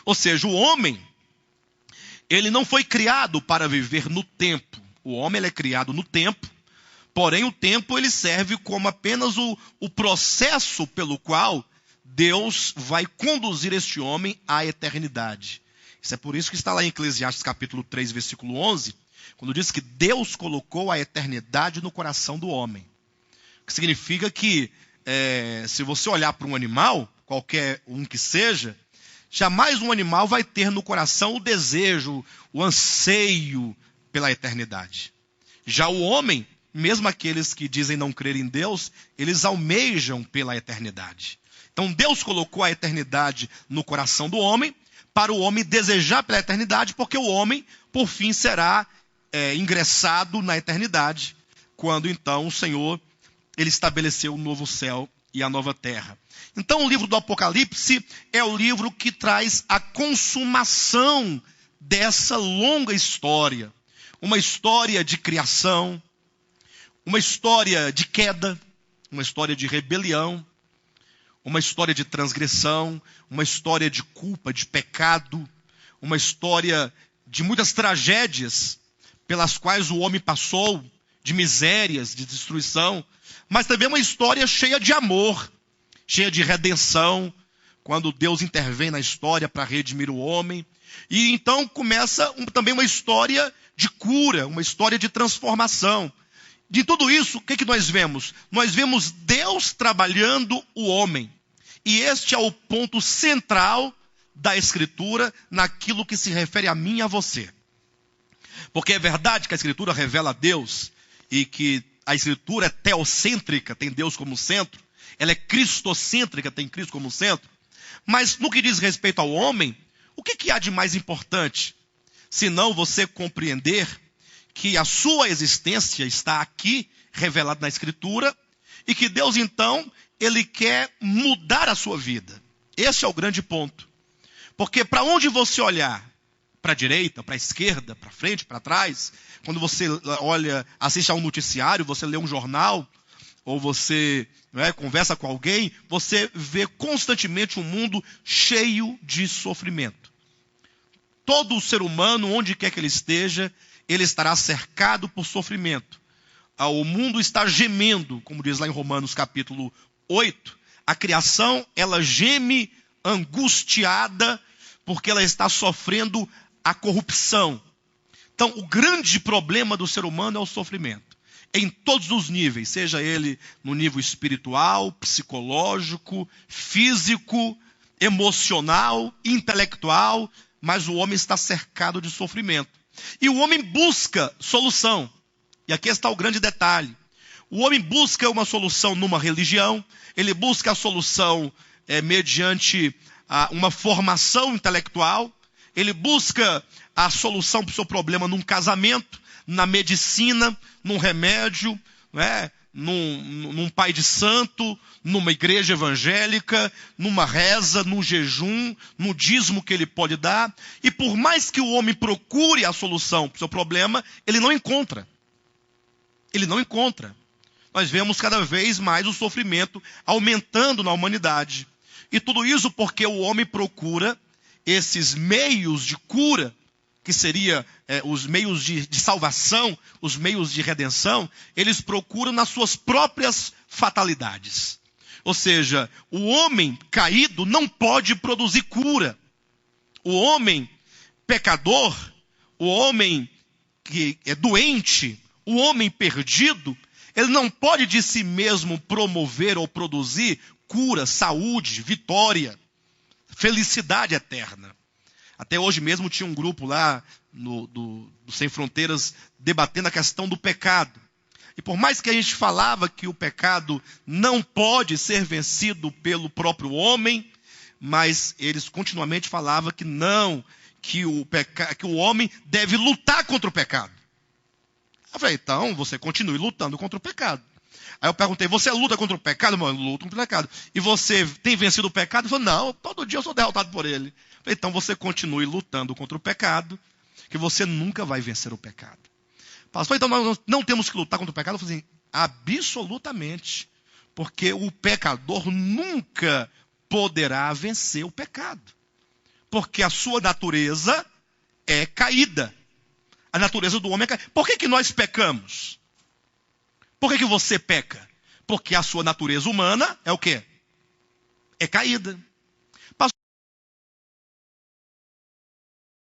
Ou seja, o homem, ele não foi criado para viver no tempo. O homem ele é criado no tempo, porém o tempo ele serve como apenas o processo pelo qual Deus vai conduzir este homem à eternidade. Isso é por isso que está lá em Eclesiastes capítulo 3, versículo 11, quando diz que Deus colocou a eternidade no coração do homem. O que significa que, se você olhar para um animal, qualquer um que seja, jamais um animal vai ter no coração o desejo, o anseio pela eternidade. Já o homem, mesmo aqueles que dizem não crer em Deus, eles almejam pela eternidade. Então Deus colocou a eternidade no coração do homem, para o homem desejar pela eternidade, porque o homem, por fim, será ingressado na eternidade, quando então o Senhor ele estabeleceu o novo céu e a nova terra. Então o livro do Apocalipse é o livro que traz a consumação dessa longa história. Uma história de criação, uma história de queda, uma história de rebelião, uma história de transgressão, uma história de culpa, de pecado, uma história de muitas tragédias pelas quais o homem passou, de misérias, de destruição, mas também uma história cheia de amor, cheia de redenção, quando Deus intervém na história para redimir o homem. E então começa também uma história de cura, uma história de transformação. De tudo isso, o que nós vemos? Nós vemos Deus trabalhando o homem. E este é o ponto central da Escritura naquilo que se refere a mim e a você. Porque é verdade que a Escritura revela a Deus e que a Escritura é teocêntrica, tem Deus como centro. Ela é cristocêntrica, tem Cristo como centro. Mas no que diz respeito ao homem, o que há de mais importante? Senão você compreender que a sua existência está aqui, revelada na Escritura, e que Deus então, Ele quer mudar a sua vida. Esse é o grande ponto. Porque para onde você olhar, para a direita, para a esquerda, para frente, para trás, quando você olha, assiste a um noticiário, você lê um jornal, ou você conversa com alguém, você vê constantemente um mundo cheio de sofrimento. Todo ser humano, onde quer que ele esteja, ele estará cercado por sofrimento. O mundo está gemendo, como diz lá em Romanos capítulo 8. A criação, ela geme angustiada, porque ela está sofrendo a corrupção. Então, o grande problema do ser humano é o sofrimento. Em todos os níveis, seja ele no nível espiritual, psicológico, físico, emocional, intelectual, mas o homem está cercado de sofrimento. E o homem busca solução. E aqui está o grande detalhe. O homem busca uma solução numa religião, ele busca a solução mediante uma formação intelectual, ele busca a solução para o seu problema num casamento, na medicina, num remédio, num pai de santo, numa igreja evangélica, numa reza, num jejum, no dízimo que ele pode dar. E por mais que o homem procure a solução para o seu problema, ele não encontra. Ele não encontra. Nós vemos cada vez mais o sofrimento aumentando na humanidade. E tudo isso porque o homem procura esses meios de cura, que seria os meios de salvação, os meios de redenção, eles procuram nas suas próprias fatalidades. Ou seja, o homem caído não pode produzir cura. O homem pecador, o homem que é doente, o homem perdido, ele não pode de si mesmo promover ou produzir cura, saúde, vitória, felicidade eterna. Até hoje mesmo tinha um grupo lá do Sem Fronteiras debatendo a questão do pecado. E por mais que a gente falava que o pecado não pode ser vencido pelo próprio homem, mas eles continuamente falavam que não, que o homem deve lutar contra o pecado. Eu falei, então você continue lutando contra o pecado. Aí eu perguntei, você luta contra o pecado? Eu luto contra o pecado. E você tem vencido o pecado? Ele falou, não, todo dia eu sou derrotado por ele. Eu falei, então você continue lutando contra o pecado, que você nunca vai vencer o pecado. Pastor, então nós não temos que lutar contra o pecado? Eu falei assim, absolutamente. Porque o pecador nunca poderá vencer o pecado. Porque a sua natureza é caída. A natureza do homem é caída. Por que nós pecamos? Por que você peca? Porque a sua natureza humana é o quê? É caída.